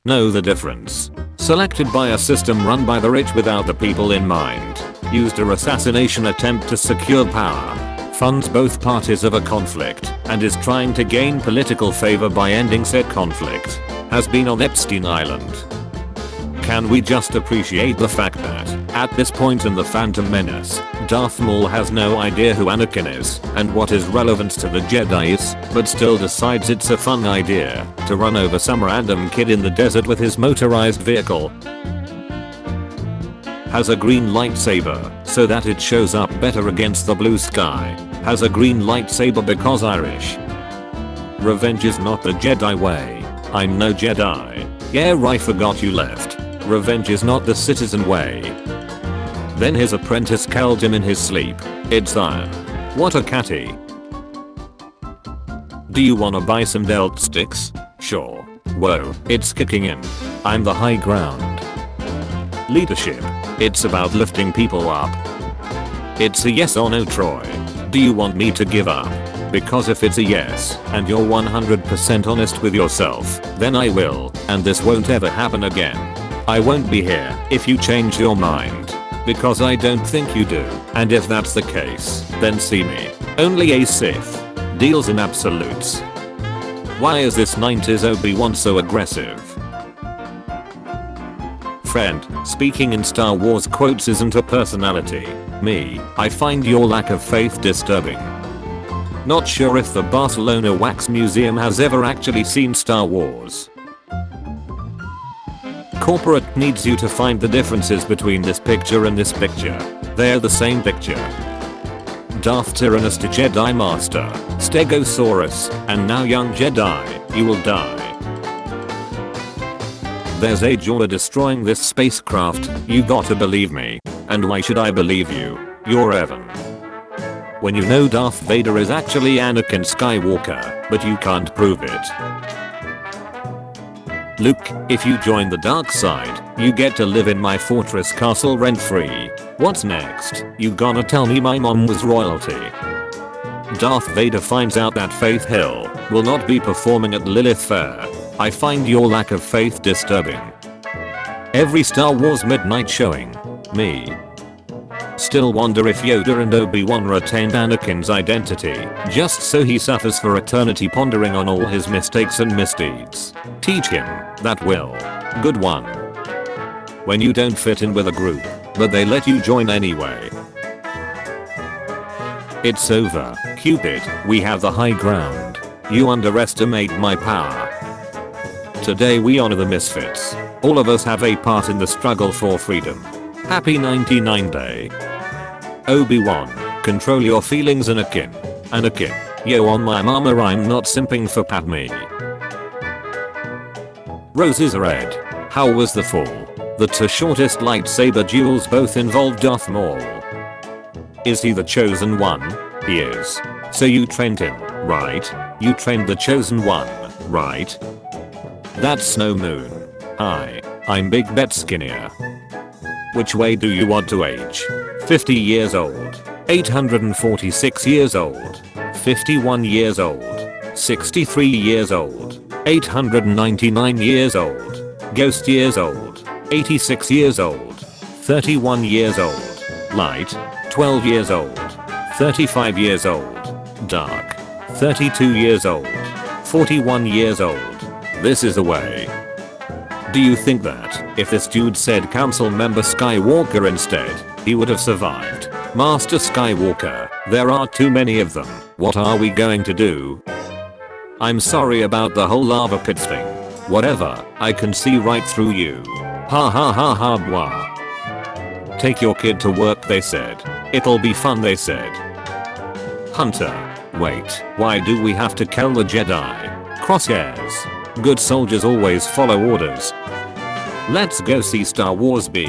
Know the difference. Selected by a system run by the rich without the people in mind. Used a assassination attempt to secure power. Funds both parties of a conflict and is trying to gain political favor by ending said conflict. Has been on Epstein Island. Can we just appreciate the fact that, at this point in the Phantom Menace, Darth Maul has no idea who Anakin is and what his relevance to the Jedi is, but still decides it's a fun idea to run over some random kid in the desert with his motorized vehicle. Has a green lightsaber so that it shows up better against the blue sky. Has a green lightsaber because Irish. Revenge is not the Jedi way. I'm no Jedi. Yeah, I forgot you left. Revenge is not the citizen way. Then his apprentice killed him in his sleep. It's iron. What a catty. Do you wanna buy some dealt sticks? Sure. Whoa, it's kicking in. I'm the high ground. Leadership. It's about lifting people up. It's a yes or no, Troy. Do you want me to give up? Because if it's a yes, and you're 100% honest with yourself, then I will, and this won't ever happen again. I won't be here if you change your mind. Because I don't think you do, and if that's the case, then see me. Only a Sith. Deals in absolutes. Why is this 90s Obi-Wan so aggressive? Friend, speaking in Star Wars quotes isn't a personality. Me, I find your lack of faith disturbing. Not sure if the Barcelona Wax Museum has ever actually seen Star Wars. Corporate needs you to find the differences between this picture and this picture. They're the same picture. Darth Tyrannus to Jedi Master, Stegosaurus, and now young Jedi, you will die. There's a Jawa destroying this spacecraft, you gotta believe me. And why should I believe you? You're Evan. When you know Darth Vader is actually Anakin Skywalker, but you can't prove it. Luke, if you join the dark side, you get to live in my fortress castle rent-free. What's next? You gonna tell me my mom was royalty? Darth Vader finds out that Faith Hill will not be performing at Lilith Fair. I find your lack of faith disturbing. Every Star Wars midnight showing. Me. Still wonder if Yoda and Obi-Wan retained Anakin's identity, just so he suffers for eternity pondering on all his mistakes and misdeeds. Teach him that will. Good one. When you don't fit in with a group, but they let you join anyway. It's over, Cupid, we have the high ground. You underestimate my power. Today we honor the Misfits. All of us have a part in the struggle for freedom. Happy 99 day. Obi-Wan, control your feelings, Anakin. Anakin, yo on my mama, I'm not simping for Padme. Roses red. How was the fall? The two shortest lightsaber duels both involved Darth Maul. Is he the chosen one? He is. So you trained him, right? You trained the chosen one, right? That's Snow Moon. Hi, I'm Big Bet Skinnier. Which way do you want to age? 50 years old, 846 years old, 51 years old, 63 years old, 899 years old, ghost years old, 86 years old, 31 years old, light, 12 years old, 35 years old, dark, 32 years old, 41 years old. This is the way. Do you think that, if this dude said Council Member Skywalker instead, he would have survived? Master Skywalker, there are too many of them. What are we going to do? I'm sorry about the whole lava pits thing. Whatever, I can see right through you. Ha ha ha ha blah. Take your kid to work, they said. It'll be fun, they said. Hunter. Wait, why do we have to kill the Jedi? Crosshairs. Good soldiers always follow orders. Let's go see Star Wars B.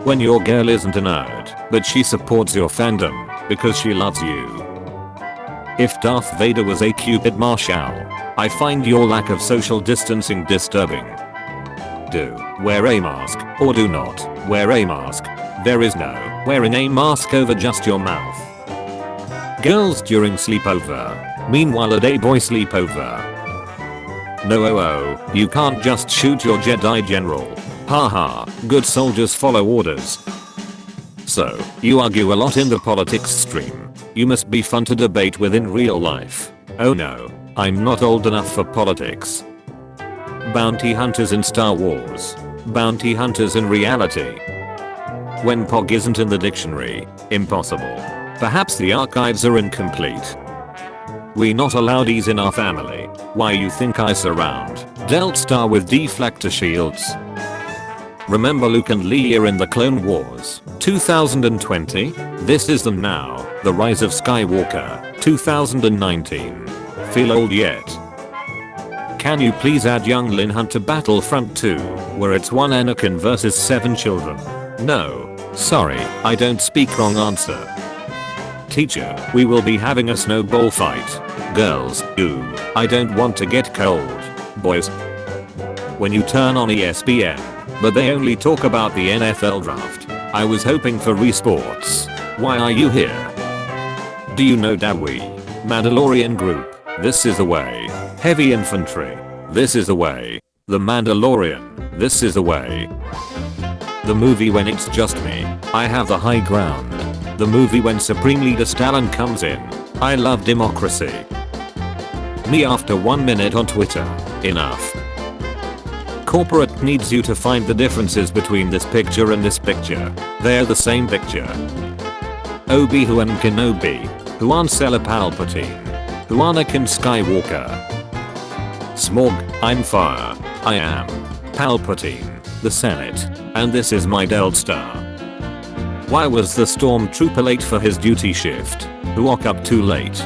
When your girl isn't a nerd, but she supports your fandom, because she loves you. If Darth Vader was a Cupid Marshall, I find your lack of social distancing disturbing. Do wear a mask, or do not wear a mask. There is no wearing a mask over just your mouth. Girls during sleepover. Meanwhile a day boy sleepover. No, you can't just shoot your Jedi general. Haha, good soldiers follow orders. So, you argue a lot in the politics stream. You must be fun to debate with in real life. Oh no, I'm not old enough for politics. Bounty hunters in Star Wars. Bounty hunters in reality. When POG isn't in the dictionary, impossible. Perhaps the archives are incomplete. We not allowed these in our family. Why you think I surround Delta Star with deflector shields? Remember Luke and Leia in the Clone Wars, 2020? This is them now, The Rise of Skywalker, 2019. Feel old yet? Can you please add young Lin Hunt to Battlefront 2, where it's 1 Anakin versus 7 children? No. Sorry, I don't speak. Wrong answer. Teacher, we will be having a snowball fight. Girls, ooh, I don't want to get cold. Boys. When you turn on ESPN, but they only talk about the NFL draft. I was hoping for esports. Why are you here? Do you know Dawi? Mandalorian group, this is the way. Heavy infantry, this is the way. The Mandalorian, this is the way. The movie when it's just me, I have the high ground. The movie when Supreme Leader Stalin comes in, I love democracy. Me after 1 minute on Twitter, enough. Corporate needs you to find the differences between this picture and this picture. They're the same picture. Obi-Wan Kenobi, who Ansela Palpatine, who Anakin Skywalker. Smog, I'm fire, I am Palpatine, the Senate, and this is my Delta Star. Why was the stormtrooper late for his duty shift? Who woke up too late?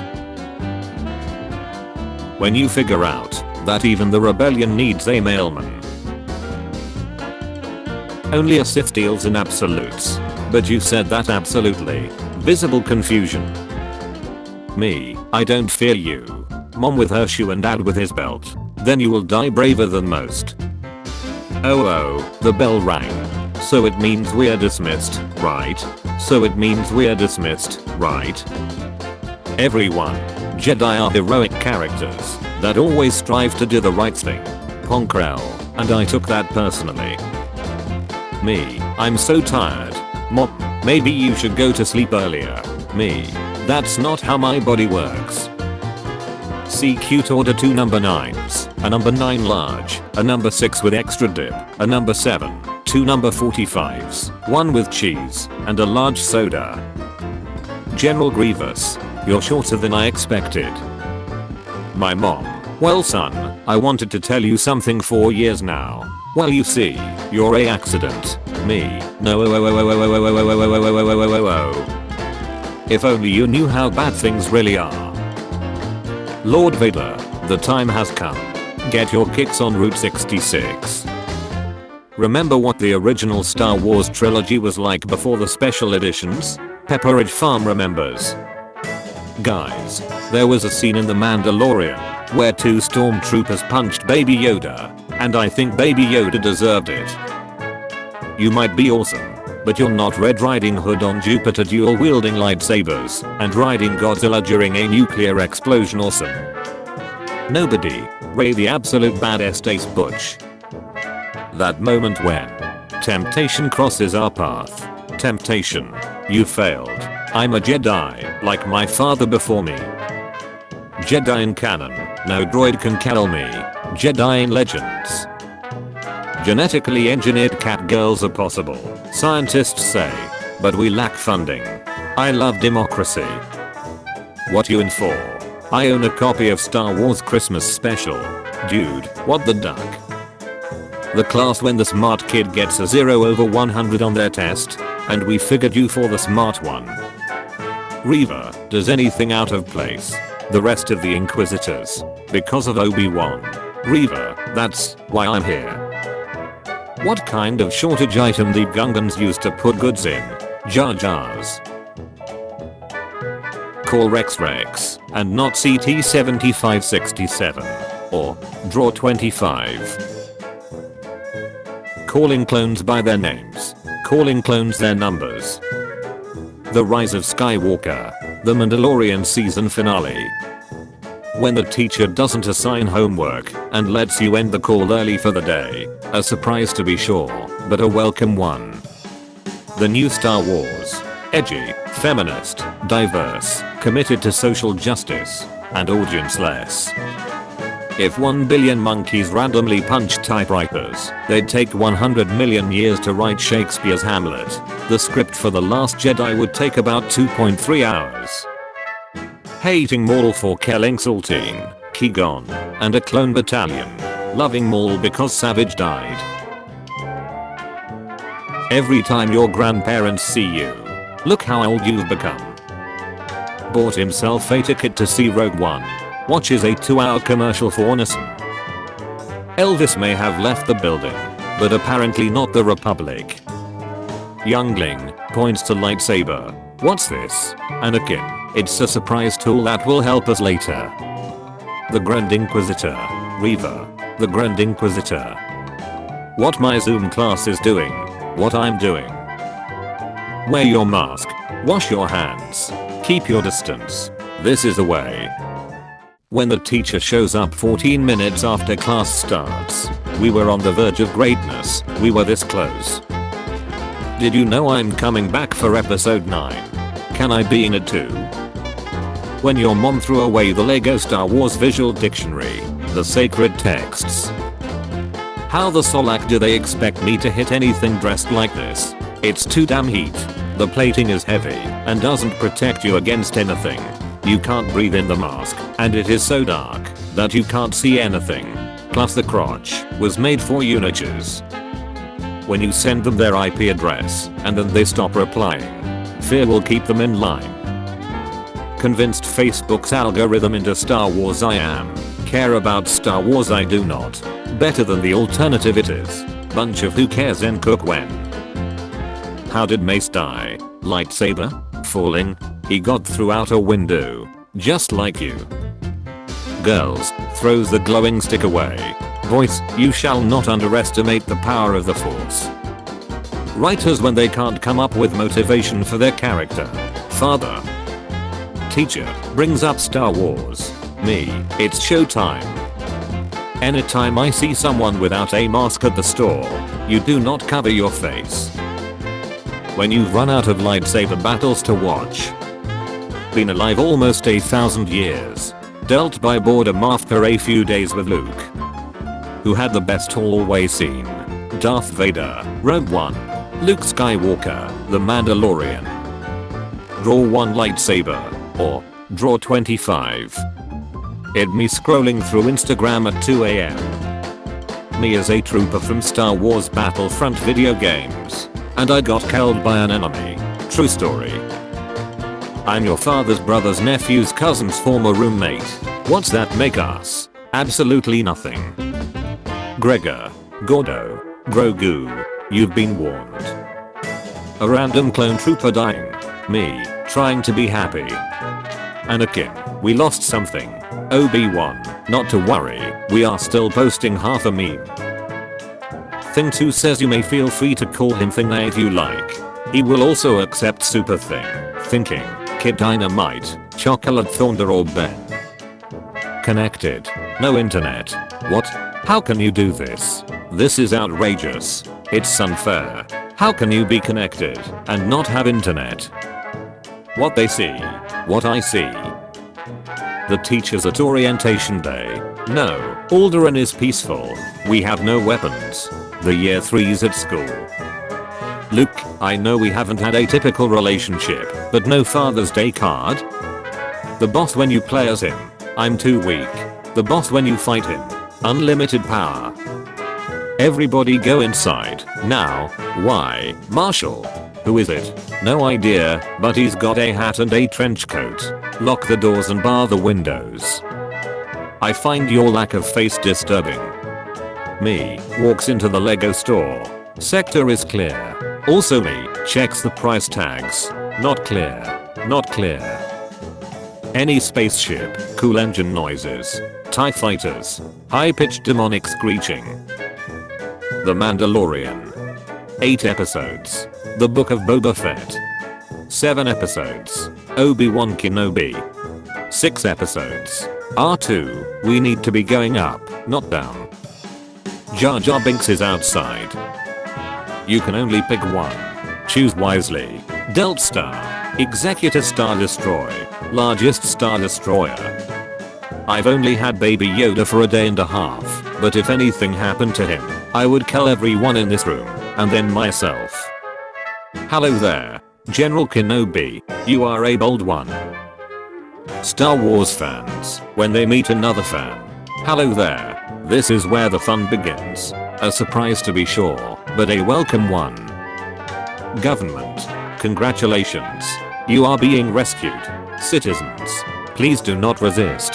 When you figure out that even the rebellion needs a mailman. Only a Sith deals in absolutes. But you said that absolutely. Visible confusion. Me, I don't fear you. Mom with her shoe and dad with his belt. Then you will die braver than most. Oh, the bell rang. So it means we're dismissed, right? So it means we're dismissed, right? Everyone. Jedi are heroic characters that always strive to do the right thing. Ponkrell, and I took that personally. Me, I'm so tired. Mom, maybe you should go to sleep earlier. Me, that's not how my body works. See cute order 2 number 9s, a number 9 large, a number 6 with extra dip, a number 7, 2 number 45s, 1 with cheese, and a large soda. General Grievous, you're shorter than I expected. My mom, well son, I wanted to tell you something for years now. Well you see, you're a accident. Me, no. If only you knew how bad things really are. Lord Vader, the time has come. Get your kicks on Route 66. Remember what the original Star Wars trilogy was like before the special editions? Pepperidge Farm remembers. Guys, there was a scene in The Mandalorian where 2 stormtroopers punched Baby Yoda, and I think Baby Yoda deserved it. You might be awesome, but you're not Red Riding Hood on Jupiter dual wielding lightsabers and riding Godzilla during a nuclear explosion awesome. Nobody, Ray the absolute badass Ace Butch. That moment when temptation crosses our path. Temptation, you failed. I'm a Jedi, like my father before me. Jedi in canon, no droid can kill me. Jedi in legends. Genetically engineered cat girls are possible, scientists say, but we lack funding. I love democracy. What you in for? I own a copy of Star Wars Christmas Special. Dude, what the duck? The class when the smart kid gets a 0 over 100 on their test, and we figured you for the smart one. Reva, does anything out of place? The rest of the Inquisitors, because of Obi-Wan. Reva, that's why I'm here. What kind of shortage item the Gungans used to put goods in? Jar Jars. Call Rex Rex, and not CT7567. Or, Draw 25. Calling clones by their names. Calling clones their numbers. The Rise of Skywalker. The Mandalorian season finale. When the teacher doesn't assign homework and lets you end the call early for the day. A surprise to be sure, but a welcome one. The new Star Wars. Edgy, feminist, diverse, committed to social justice, and audience-less. If 1 billion monkeys randomly punched typewriters, they'd take 100 million years to write Shakespeare's Hamlet. The script for The Last Jedi would take about 2.3 hours. Hating Maul for killing Saltine, Qui-Gon, and a clone battalion. Loving Maul because Savage died. Every time your grandparents see you, look how old you've become. Bought himself a ticket to see Rogue One. Watches a 2-hour commercial for Nissan. Elvis may have left the building, but apparently not the Republic. Youngling points to lightsaber. What's this? Anakin, it's a surprise tool that will help us later. The Grand Inquisitor. Reva, the Grand Inquisitor. What my Zoom class is doing. What I'm doing. Wear your mask. Wash your hands. Keep your distance. This is the way. When the teacher shows up 14 minutes after class starts. We were on the verge of greatness. We were this close. Did you know I'm coming back for episode 9? Can I be in it too? When your mom threw away the Lego Star Wars visual dictionary. The sacred texts. How the Solak do they expect me to hit anything dressed like this? It's too damn heat. The plating is heavy and doesn't protect you against anything. You can't breathe in the mask, and it is so dark that you can't see anything. Plus the crotch was made for eunuchs. When you send them their IP address and then they stop replying, fear will keep them in line. Convinced Facebook's algorithm into Star Wars I am. Care about Star Wars I do not. Better than the alternative it is. Bunch of who cares and cook when. How did Mace die? Lightsaber? Falling? He got through out a window. Just like you. Girls, throws the glowing stick away. Voice, you shall not underestimate the power of the Force. Writers when they can't come up with motivation for their character. Father. Teacher, brings up Star Wars. Me, it's showtime. Anytime I see someone without a mask at the store, you do not cover your face. When you've run out of lightsaber battles to watch. Been alive almost 1,000 years. Dealt by boredom after a few days with Luke. Who had the best hallway scene? Darth Vader, Rogue One, Luke Skywalker, The Mandalorian. Draw one lightsaber, or draw 25. It'd me scrolling through Instagram at 2 AM. Me as a trooper from Star Wars Battlefront video games. And I got killed by an enemy. True story. I'm your father's brother's nephew's cousin's former roommate. What's that make us? Absolutely nothing. Gregor, Gordo, Grogu, you've been warned. A random clone trooper dying. Me, trying to be happy. Anakin, we lost something. Obi-Wan, not to worry, we are still posting half a meme. Thing 2 says you may feel free to call him Thing A if you like. He will also accept Super Thing, Thinking, Kid Dynamite, Chocolate Thunder or Ben. Connected. No internet. What? How can you do this? This is outrageous. It's unfair. How can you be connected and not have internet? What they see. What I see. The teachers at orientation day. No, Alderaan is peaceful. We have no weapons. The year 3's at school. Luke, I know we haven't had a typical relationship, but no Father's Day card? The boss when you play as him. I'm too weak. The boss when you fight him. Unlimited power. Everybody go inside. Now. Why? Marshall. Who is it? No idea, but he's got a hat and a trench coat. Lock the doors and bar the windows. I find your lack of face disturbing. Me, walks into the Lego store. Sector is clear. Also me, checks the price tags. Not clear. Not clear. Any spaceship, cool engine noises. TIE fighters. High-pitched demonic screeching. The Mandalorian. 8 episodes. The Book of Boba Fett. 7 episodes. Obi-Wan Kenobi. 6 episodes. R2, we need to be going up, not down. Jar Jar Binks is outside. You can only pick one. Choose wisely. Delt Star. Executor Star Destroy. Largest Star Destroyer. I've only had Baby Yoda for a day and a half, but if anything happened to him, I would kill everyone in this room, and then myself. Hello there, General Kenobi, you are a bold one. Star Wars fans, when they meet another fan. Hello there, this is where the fun begins. A surprise to be sure, but a welcome one. Government, congratulations. You are being rescued. Citizens, please do not resist.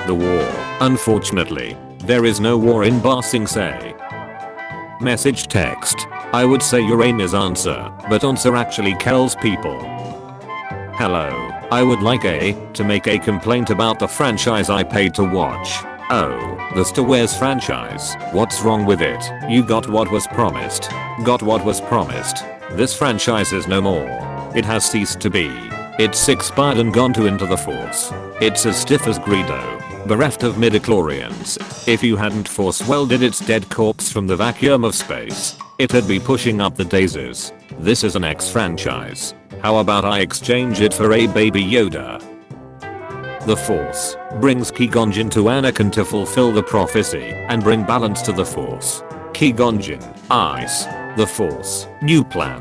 The war, unfortunately, there is no war in Ba Sing Se. Message text, I would say your aim is answer, but answer actually kills people. Hello, I would like to make a complaint about the franchise I paid to watch. Oh, the Star Wars franchise, what's wrong with it? You got what was promised. Got what was promised. This franchise is no more. It has ceased to be. It's expired and gone to Into the Force. It's as stiff as Greedo, bereft of midichlorians. If you hadn't force welded its dead corpse from the vacuum of space, it'd be pushing up the daisies. This is an X franchise. How about I exchange it for a Baby Yoda? The Force brings Qui-Gon Jinn to Anakin to fulfill the prophecy and bring balance to the Force. Qui-Gon Jinn, ice. The Force, new plan.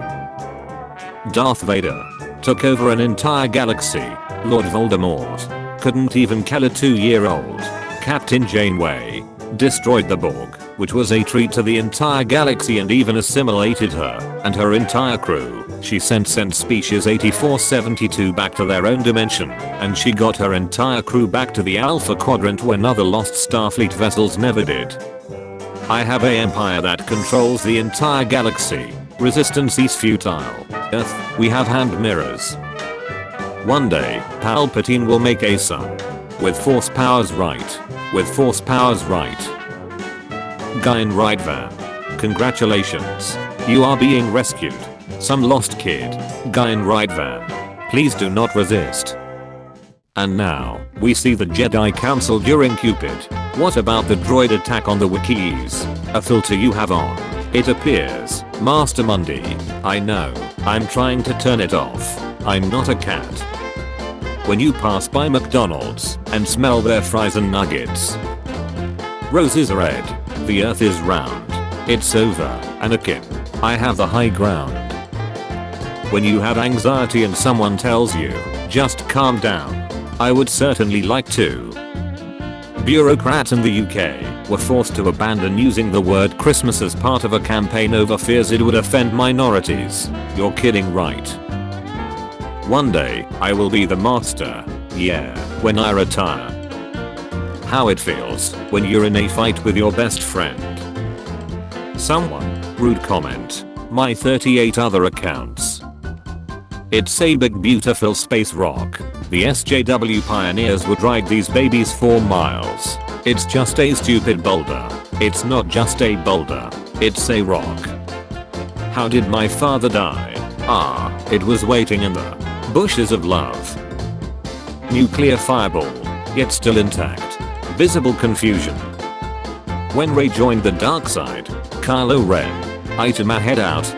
Darth Vader took over an entire galaxy. Lord Voldemort couldn't even kill a 2-year-old. Captain Janeway destroyed the Borg, which was a treat to the entire galaxy and even assimilated her and her entire crew. She sent Species 8472 back to their own dimension, and she got her entire crew back to the Alpha Quadrant when other lost Starfleet vessels never did. I have a empire that controls the entire galaxy. Resistance is futile. Earth, we have hand mirrors. One day, Palpatine will make a son. With force powers right. With force powers right. Guyan Right Van. Congratulations. You are being rescued. Some lost kid. Guyan Right Van. Please do not resist. And now, we see the Jedi Council during Cupid. What about the droid attack on the Wookiees? A filter you have on. It appears. Master Mundi. I know. I'm trying to turn it off. I'm not a cat. When you pass by McDonald's and smell their fries and nuggets. Roses are red. The earth is round. It's over, Anakin. I have the high ground. When you have anxiety and someone tells you, just calm down. I would certainly like to. Bureaucrats in the UK were forced to abandon using the word Christmas as part of a campaign over fears it would offend minorities. You're kidding, right? One day, I will be the master. Yeah, when I retire. How it feels when you're in a fight with your best friend. Someone, rude comment. My 38 other accounts. It's a big beautiful space rock. The SJW pioneers would ride these babies 4 miles. It's just a stupid boulder. It's not just a boulder. It's a rock. How did my father die? It was waiting in the bushes of love. Nuclear fireball, yet still intact. Visible confusion. When Rey joined the dark side, Kylo Ren, item my head out.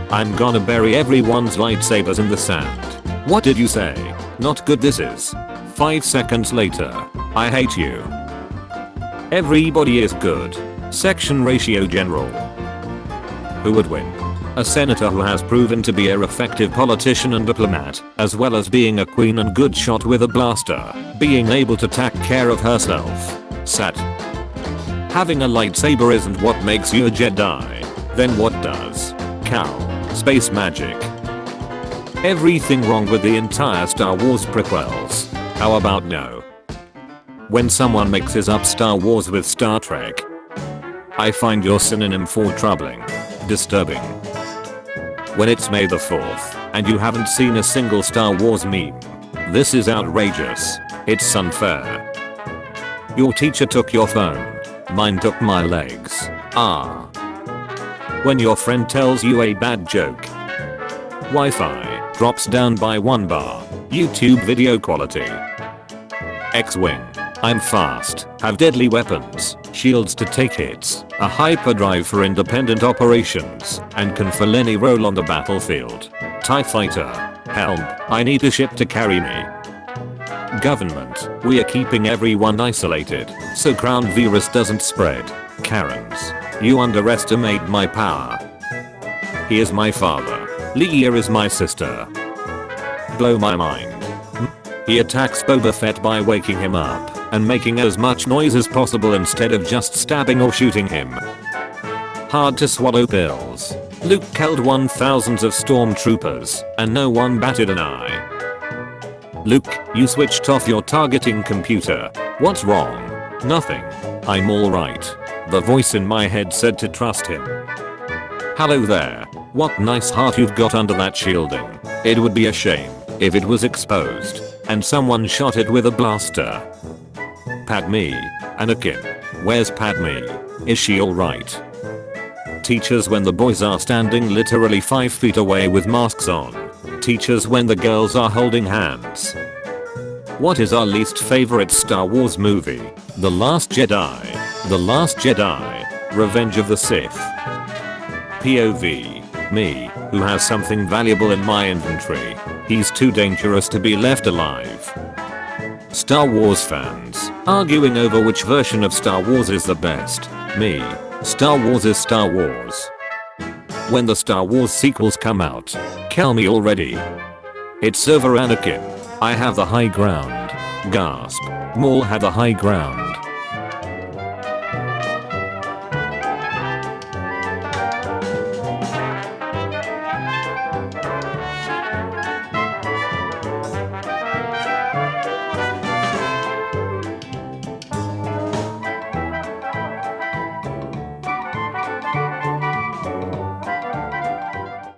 I'm gonna bury everyone's lightsabers in the sand. What did you say? Not good this is. 5 seconds later. I hate you. Everybody is good. Section ratio general. Who would win? A senator who has proven to be an effective politician and diplomat, as well as being a queen and good shot with a blaster, being able to take care of herself. Sad. Having a lightsaber isn't what makes you a Jedi. Then what does? Cow. Space magic. Everything wrong with the entire Star Wars prequels. How about no? When someone mixes up Star Wars with Star Trek, I find your synonym for troubling. Disturbing. When it's May the 4th, and you haven't seen a single Star Wars meme. This is outrageous. It's unfair. Your teacher took your phone. Mine took my legs. When your friend tells you a bad joke. Wi-Fi drops down by 1 bar. YouTube video quality. X-Wing. I'm fast, have deadly weapons, shields to take hits, a hyperdrive for independent operations, and can fill any role on the battlefield. TIE Fighter. Helm, I need a ship to carry me. Government, we are keeping everyone isolated, so crown virus doesn't spread. Karens, you underestimate my power. He is my father. Leia is my sister. Blow my mind. He attacks Boba Fett by waking him up and making as much noise as possible instead of just stabbing or shooting him. Hard to swallow pills. Luke killed 1,000s of stormtroopers and no one batted an eye. Luke, you switched off your targeting computer. What's wrong? Nothing. I'm alright. The voice in my head said to trust him. Hello there. What nice heart you've got under that shielding. It would be a shame if it was exposed and someone shot it with a blaster. Padme. Anakin. Where's Padme? Is she alright? Teachers when the boys are standing literally 5 feet away with masks on. Teachers when the girls are holding hands. What is our least favorite Star Wars movie? The Last Jedi. The Last Jedi. Revenge of the Sith. POV. Me, who has something valuable in my inventory. He's too dangerous to be left alive. Star Wars fans arguing over which version of Star Wars is the best. Me. Star Wars is Star Wars. When the Star Wars sequels come out, kill me already. It's over Anakin. I have the high ground. Gasp. Maul had the high ground.